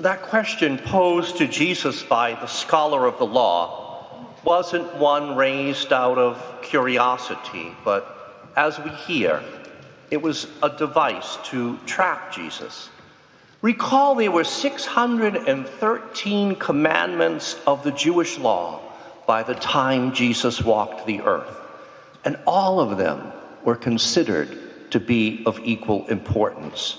That question posed to Jesus by the scholar of the law wasn't one raised out of curiosity, but as we hear, it was a device to trap Jesus. Recall there were 613 commandments of the Jewish law by the time Jesus walked the earth, and all of them were considered to be of equal importance.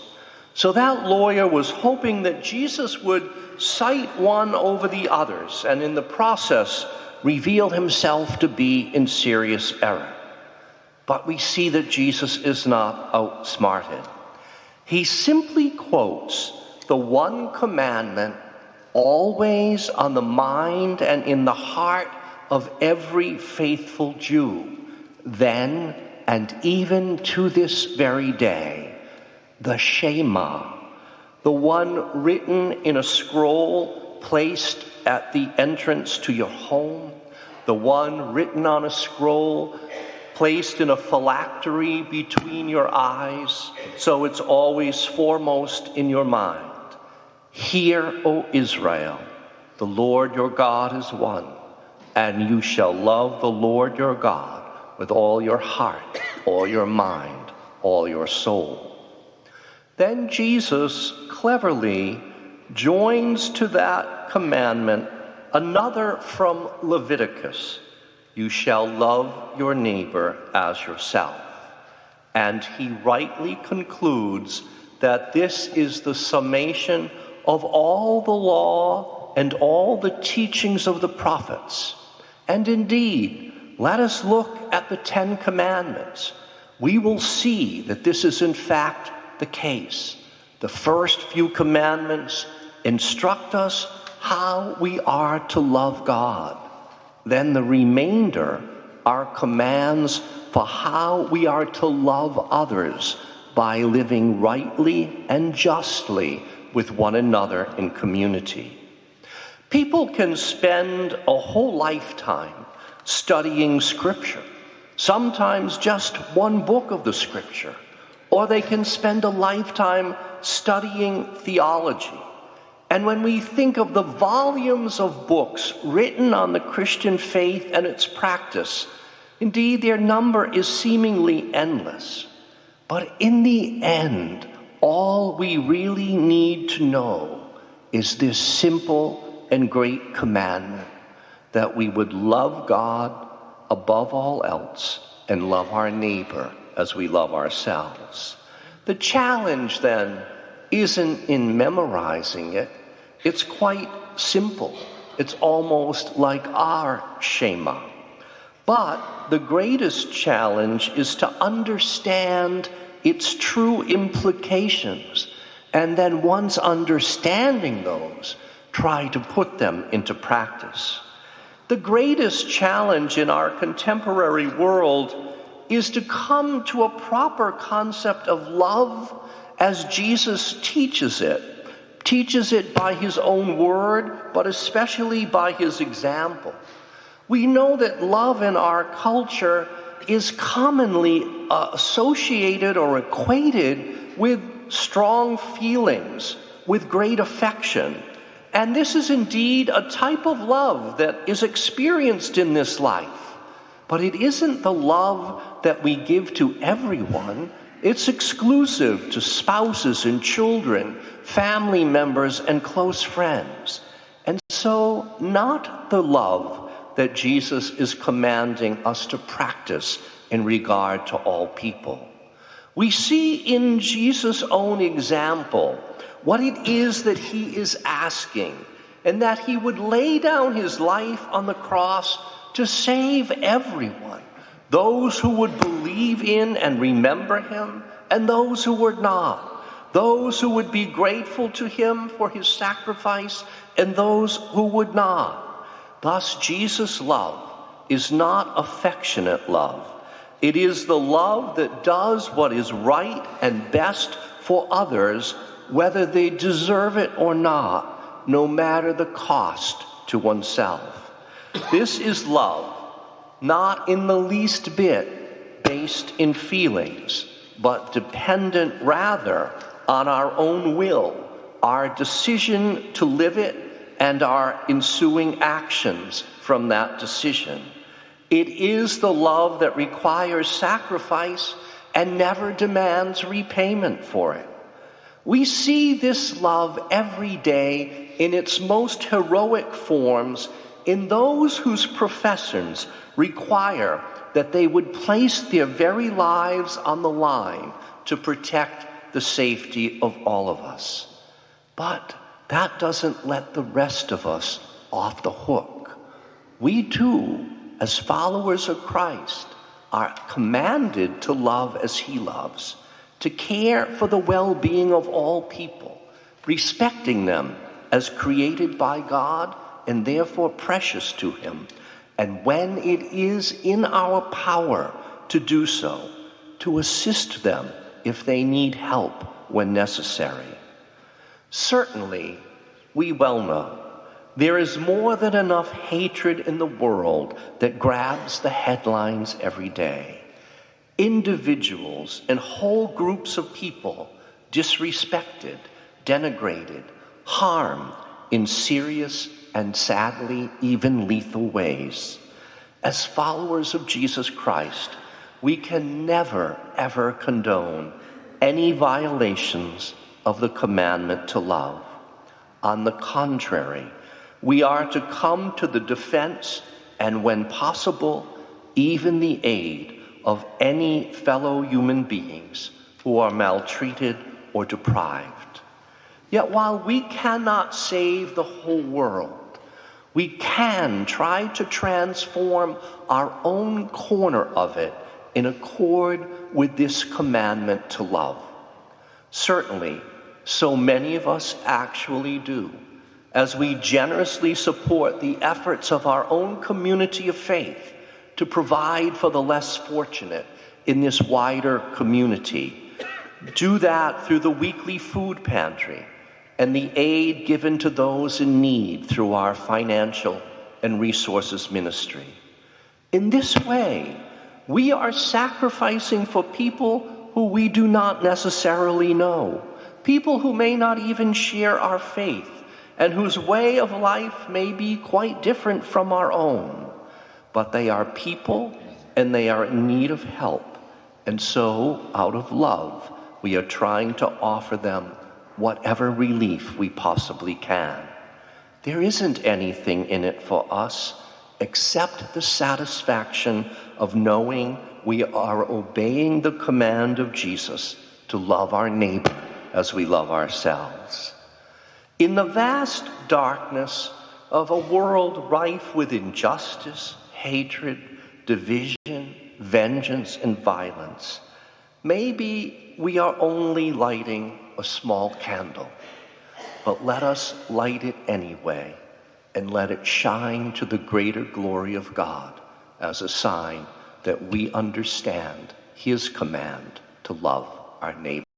So that lawyer was hoping that Jesus would cite one over the others and in the process reveal himself to be in serious error. But we see that Jesus is not outsmarted. He simply quotes the one commandment always on the mind and in the heart of every faithful Jew, then and even to this very day. The Shema, the one written in a scroll placed at the entrance to your home, the one written on a scroll placed in a phylactery between your eyes, so it's always foremost in your mind. Hear, O Israel, the Lord your God is one, and you shall love the Lord your God with all your heart, all your mind, all your soul. Then Jesus cleverly joins to that commandment another from Leviticus. You shall love your neighbor as yourself. And he rightly concludes that this is the summation of all the law and all the teachings of the prophets. And indeed, let us look at the 10 Commandments. We will see that this is in fact the case. The first few commandments instruct us how we are to love God. Then the remainder are commands for how we are to love others by living rightly and justly with one another in community. People can spend a whole lifetime studying Scripture, sometimes just one book of the Scripture, or they can spend a lifetime studying theology. And when we think of the volumes of books written on the Christian faith and its practice, indeed their number is seemingly endless. But in the end, all we really need to know is this simple and great commandment, that we would love God above all else and love our neighbor as we love ourselves. The challenge then isn't in memorizing it. It's quite simple. It's almost like our Shema. But the greatest challenge is to understand its true implications, and then once understanding those, try to put them into practice. The greatest challenge in our contemporary world is to come to a proper concept of love as Jesus teaches it by his own word, but especially by his example. We know that love in our culture is commonly associated or equated with strong feelings, with great affection. And this is indeed a type of love that is experienced in this life. But it isn't the love that we give to everyone. It's exclusive to spouses and children, family members, and close friends. And so, not the love that Jesus is commanding us to practice in regard to all people. We see in Jesus' own example what it is that he is asking, and that he would lay down his life on the cross to save everyone, those who would believe in and remember him, and those who would not, those who would be grateful to him for his sacrifice, and those who would not. Thus, Jesus' love is not affectionate love. It is the love that does what is right and best for others, whether they deserve it or not, no matter the cost to oneself. This is love, not in the least bit based in feelings, but dependent rather on our own will, our decision to live it, and our ensuing actions from that decision. It is the love that requires sacrifice and never demands repayment for it. We see this love every day in its most heroic forms in those whose professions require that they would place their very lives on the line to protect the safety of all of us. But that doesn't let the rest of us off the hook. We too, as followers of Christ, are commanded to love as he loves, to care for the well-being of all people, respecting them as created by God and therefore precious to him, and when it is in our power to do so, to assist them if they need help when necessary. Certainly, we well know there is more than enough hatred in the world that grabs the headlines every day. Individuals and whole groups of people disrespected, denigrated, harmed in serious and sadly even lethal ways. As followers of Jesus Christ, we can never, ever condone any violations of the commandment to love. On the contrary, we are to come to the defense and, when possible, even the aid of any fellow human beings who are maltreated or deprived. Yet while we cannot save the whole world, we can try to transform our own corner of it in accord with this commandment to love. Certainly, so many of us actually do, as we generously support the efforts of our own community of faith to provide for the less fortunate in this wider community. Do that through the weekly food pantry and the aid given to those in need through our financial and resources ministry. In this way, we are sacrificing for people who we do not necessarily know, people who may not even share our faith, and whose way of life may be quite different from our own. But they are people, and they are in need of help. And so, out of love, we are trying to offer them whatever relief we possibly can. There isn't anything in it for us except the satisfaction of knowing we are obeying the command of Jesus to love our neighbor as we love ourselves. In the vast darkness of a world rife with injustice, hatred, division, vengeance, and violence, maybe we are only lighting a small candle, but let us light it anyway and let it shine to the greater glory of God as a sign that we understand his command to love our neighbor.